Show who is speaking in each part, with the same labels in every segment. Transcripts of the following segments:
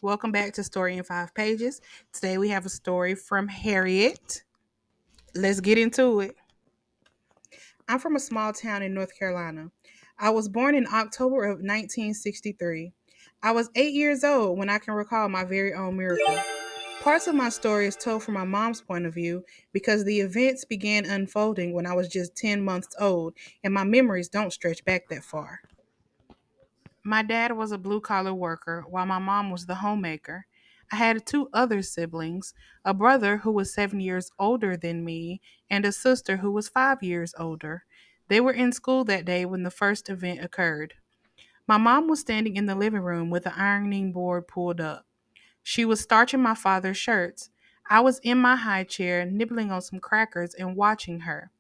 Speaker 1: Welcome back to Story in 5 Pages. Today we have a story from Harriett. Let's get into it. I'm from a small town in North Carolina. I was born in October of 1963. I was 8 years old when I can recall my very own miracle. Parts of my story is told from my mom's point of view because the events began unfolding when I was just 10 months old, and my memories don't stretch back that far. My dad was a blue collar worker while my mom was the homemaker. I had two other siblings, a brother who was 7 years older than me, and a sister who was 5 years older. They were in school that day when the first event occurred. My mom was standing in the living room with the ironing board pulled up. She was starching my father's shirts. I was in my high chair, nibbling on some crackers and watching her.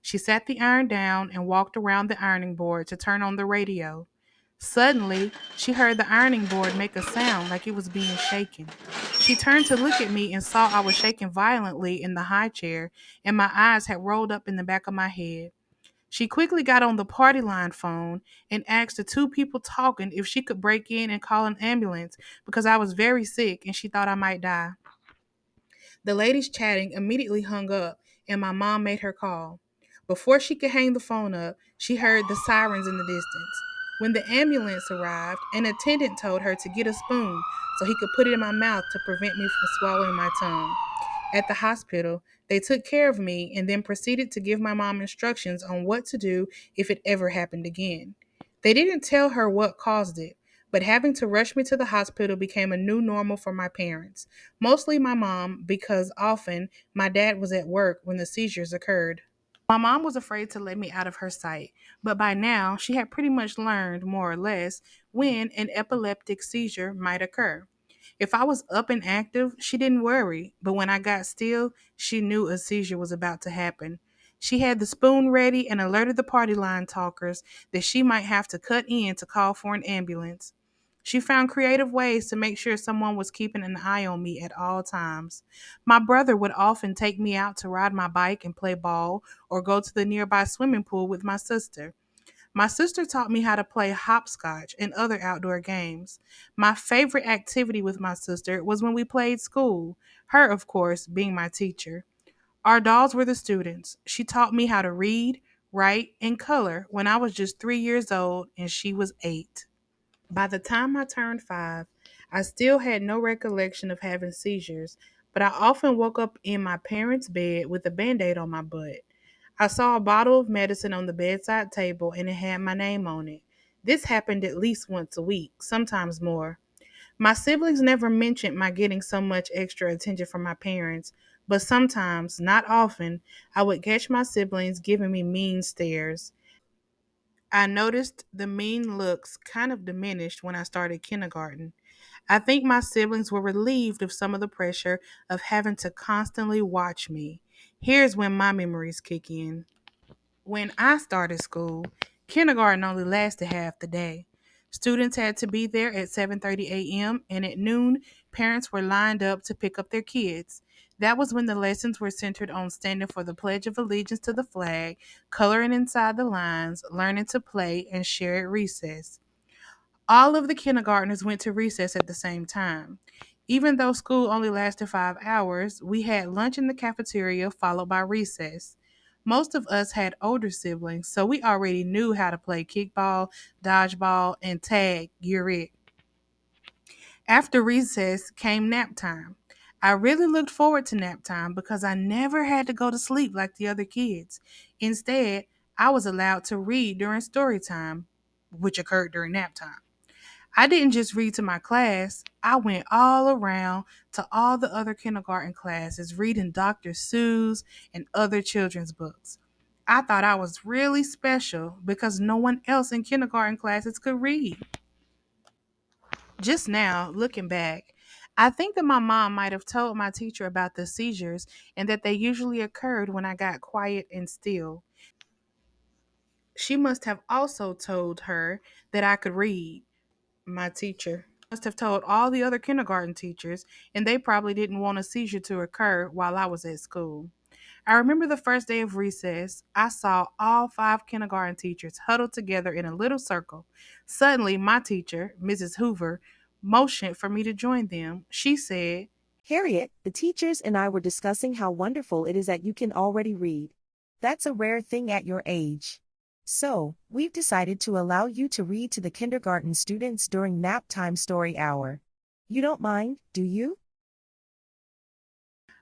Speaker 1: She sat the iron down and walked around the ironing board to turn on the radio. Suddenly, she heard the ironing board make a sound like it was being shaken. She turned to look at me and saw I was shaking violently in the high chair and my eyes had rolled up in the back of my head. She quickly got on the party line phone and asked the two people talking if she could break in and call an ambulance because I was very sick and she thought I might die. The ladies chatting immediately hung up, and my mom made her call. Before she could hang the phone up, she heard the sirens in the distance. When the ambulance arrived, an attendant told her to get a spoon so he could put it in my mouth to prevent me from swallowing my tongue. At the hospital, they took care of me and then proceeded to give my mom instructions on what to do if it ever happened again. They didn't tell her what caused it, but having to rush me to the hospital became a new normal for my parents, mostly my mom, because often my dad was at work when the seizures occurred. My mom was afraid to let me out of her sight, but by now she had pretty much learned, more or less, when an epileptic seizure might occur. If I was up and active, she didn't worry, but when I got still, she knew a seizure was about to happen. She had the spoon ready and alerted the party line talkers that she might have to cut in to call for an ambulance. She found creative ways to make sure someone was keeping an eye on me at all times. My brother would often take me out to ride my bike and play ball or go to the nearby swimming pool with my sister. My sister taught me how to play hopscotch and other outdoor games. My favorite activity with my sister was when we played school, her, of course, being my teacher. Our dolls were the students. She taught me how to read, write, and color when I was just 3 years old and she was 8. By the time I turned 5, I still had no recollection of having seizures, but I often woke up in my parents' bed with a band aid on my butt. I saw a bottle of medicine on the bedside table and it had my name on it. This happened at least once a week, sometimes more. My siblings never mentioned my getting so much extra attention from my parents, but sometimes, not often, I would catch my siblings giving me mean stares. I noticed the mean looks kind of diminished when I started kindergarten. I think my siblings were relieved of some of the pressure of having to constantly watch me. Here's when my memories kick in. When I started school, kindergarten only lasted half the day. Students had to be there at 7:30 a.m. and at noon, parents were lined up to pick up their kids. That was when the lessons were centered on standing for the Pledge of Allegiance to the flag, coloring inside the lines, learning to play, and share at recess. All of the kindergartners went to recess at the same time. Even though school only lasted 5 hours, we had lunch in the cafeteria followed by recess. Most of us had older siblings, so we already knew how to play kickball, dodgeball, and tag. You're it. After recess came nap time. I really looked forward to nap time because I never had to go to sleep like the other kids. Instead, I was allowed to read during story time, which occurred during nap time. I didn't just read to my class, I went all around to all the other kindergarten classes reading Dr. Seuss and other children's books. I thought I was really special because no one else in kindergarten classes could read. Just now, looking back, I think that my mom might have told my teacher about the seizures and that they usually occurred when I got quiet and still. She must have also told her that I could read. My teacher must have told all the other kindergarten teachers, and they probably didn't want a seizure to occur while I was at school. I remember the first day of recess, I saw all 5 kindergarten teachers huddled together in a little circle. Suddenly, my teacher, Mrs. Hoover, motioned for me to join them. She said,
Speaker 2: Harriet, the teachers and I were discussing how wonderful it is that you can already read. That's a rare thing at your age. So, we've decided to allow you to read to the kindergarten students during nap time story hour. You don't mind, do you?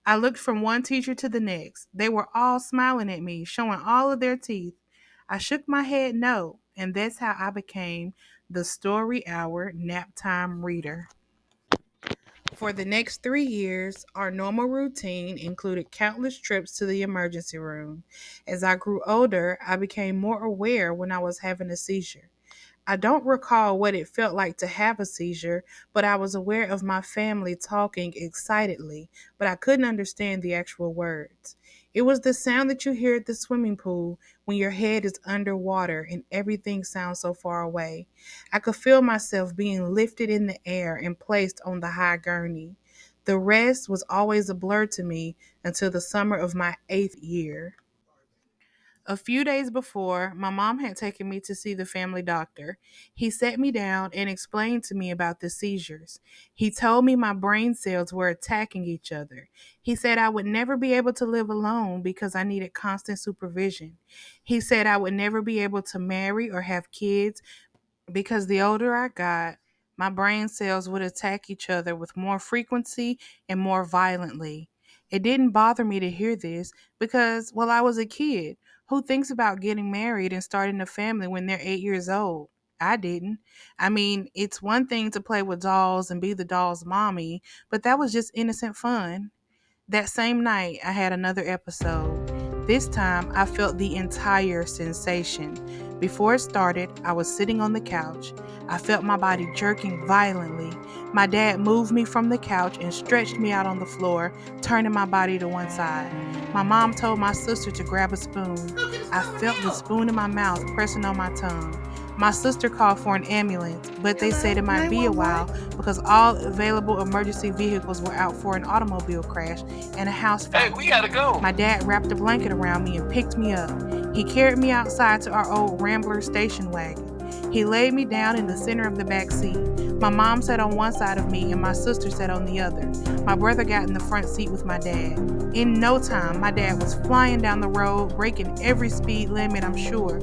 Speaker 1: I looked from one teacher to the next. They were all smiling at me, showing all of their teeth. I shook my head no, and that's how I became the story hour nap time reader. For the next 3 years, our normal routine included countless trips to the emergency room. As I grew older, I became more aware when I was having a seizure. I don't recall what it felt like to have a seizure, but I was aware of my family talking excitedly, but I couldn't understand the actual words. It was the sound that you hear at the swimming pool when your head is underwater and everything sounds so far away. I could feel myself being lifted in the air and placed on the high gurney. The rest was always a blur to me until the summer of my 8th year. A few days before, my mom had taken me to see the family doctor. He sat me down and explained to me about the seizures. He told me my brain cells were attacking each other. He said I would never be able to live alone because I needed constant supervision. He said I would never be able to marry or have kids because the older I got, my brain cells would attack each other with more frequency and more violently. It didn't bother me to hear this because, well, I was a kid. Who thinks about getting married and starting a family when they're 8 years old? I didn't. I mean, it's one thing to play with dolls and be the doll's mommy, but that was just innocent fun. That same night, I had another episode. This time, I felt the entire sensation. Before it started, I was sitting on the couch. I felt my body jerking violently. My dad moved me from the couch and stretched me out on the floor, turning my body to one side. My mom told my sister to grab a spoon. I felt the spoon in my mouth pressing on my tongue. My sister called for an ambulance, but they said it might be a while because all available emergency vehicles were out for an automobile crash and a house fire.
Speaker 3: Hey, we gotta go.
Speaker 1: My dad wrapped a blanket around me and picked me up. He carried me outside to our old Rambler station wagon. He laid me down in the center of the back seat. My mom sat on one side of me and my sister sat on the other. My brother got in the front seat with my dad. In no time, my dad was flying down the road, breaking every speed limit, I'm sure.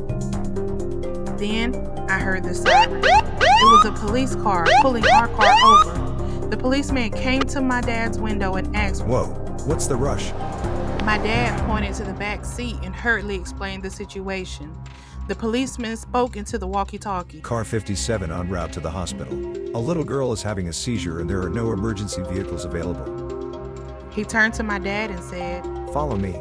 Speaker 1: Then I heard the siren. It was a police car pulling our car over. The policeman came to my dad's window and asked,
Speaker 4: Whoa, what's the rush?
Speaker 1: My dad pointed to the back seat and hurriedly explained the situation. The policeman spoke into the walkie-talkie.
Speaker 4: Car 57 en route to the hospital. A little girl is having a seizure and there are no emergency vehicles available.
Speaker 1: He turned to my dad and said,
Speaker 4: Follow me.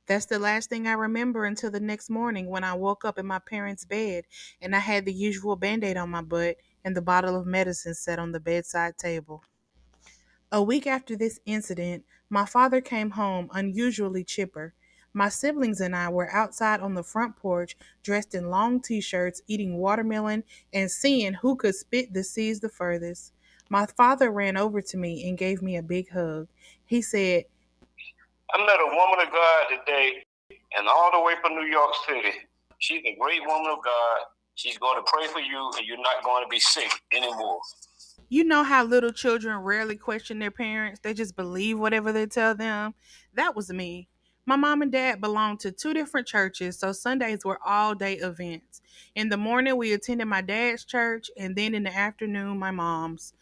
Speaker 1: That's the last thing I remember until the next morning when I woke up in my parents' bed and I had the usual Band-Aid on my butt and the bottle of medicine set on the bedside table. A week after this incident, my father came home unusually chipper. My siblings and I were outside on the front porch, dressed in long t-shirts, eating watermelon, and seeing who could spit the seeds the furthest. My father ran over to me and gave me a big hug. He said,
Speaker 3: I met a woman of God today, and all the way from New York City. She's a great woman of God. She's going to pray for you, and you're not going to be sick anymore.
Speaker 1: You know how little children rarely question their parents? They just believe whatever they tell them. That was me. My mom and dad belonged to two different churches, so Sundays were all day events. In the morning, we attended my dad's church, and then in the afternoon, my mom's.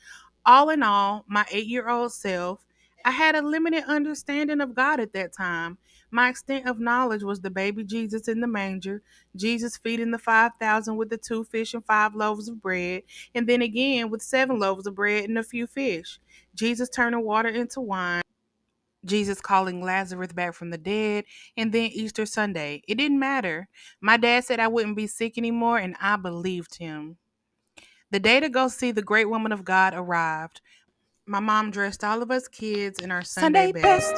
Speaker 1: All in all, my 8-year-old self, I had a limited understanding of God at that time. My extent of knowledge was the baby Jesus in the manger, Jesus feeding the 5,000 with the 2 fish and 5 loaves of bread, and then again with 7 loaves of bread and a few fish. Jesus turning water into wine. Jesus calling Lazarus back from the dead, and then Easter Sunday. It didn't matter. My dad said I wouldn't be sick anymore, and I believed him. The day to go see the great woman of God arrived. My mom dressed all of us kids in our Sunday best,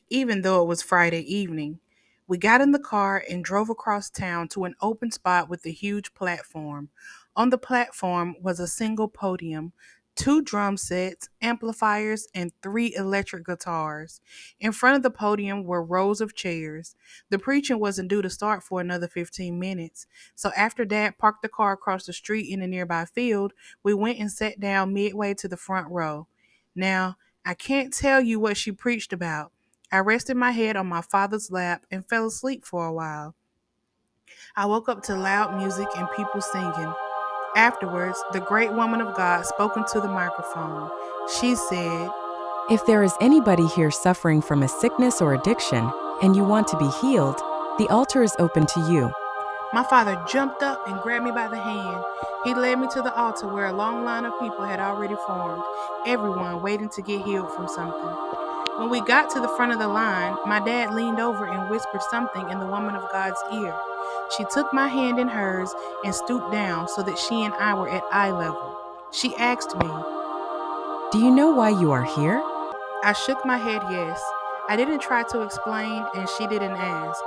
Speaker 1: even though it was Friday evening. We got in the car and drove across town to an open spot with a huge platform. On the platform was a single podium. 2 drum sets, amplifiers, and 3 electric guitars. In front of the podium were rows of chairs. The preaching wasn't due to start for another 15 minutes, so after Dad parked the car across the street in a nearby field, we went and sat down midway to the front row. Now, I can't tell you what she preached about. I rested my head on my father's lap and fell asleep for a while. I woke up to loud music and people singing. Afterwards, the great woman of God spoke into the microphone. She said,
Speaker 5: If there is anybody here suffering from a sickness or addiction, and you want to be healed, the altar is open to you.
Speaker 1: My father jumped up and grabbed me by the hand. He led me to the altar where a long line of people had already formed, everyone waiting to get healed from something. When we got to the front of the line, my dad leaned over and whispered something in the woman of God's ear. She took my hand in hers and stooped down so that she and I were at eye level. She asked me,
Speaker 5: Do you know why you are here?
Speaker 1: I shook my head yes. I didn't try to explain, and she didn't ask.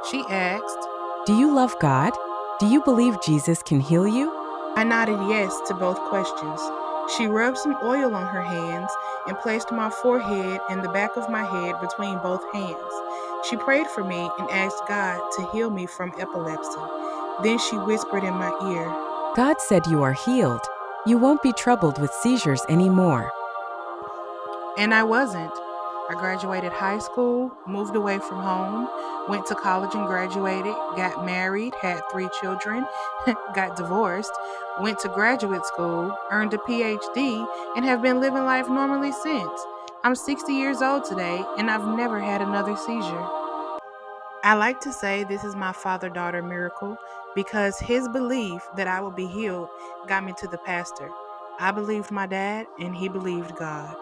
Speaker 1: She asked,
Speaker 5: Do you love God? Do you believe Jesus can heal you?
Speaker 1: I nodded yes to both questions. She rubbed some oil on her hands and placed my forehead and the back of my head between both hands. She prayed for me and asked God to heal me from epilepsy. Then she whispered in my ear,
Speaker 5: God said you are healed. You won't be troubled with seizures anymore.
Speaker 1: and I wasn't. I graduated high school, moved away from home, went to college and graduated, got married, had 3 children, got divorced, went to graduate school, earned a PhD, and have been living life normally since. I'm 60 years old today, and I've never had another seizure. I like to say this is my father-daughter miracle because his belief that I would be healed got me to the pastor. I believed my dad, and he believed God.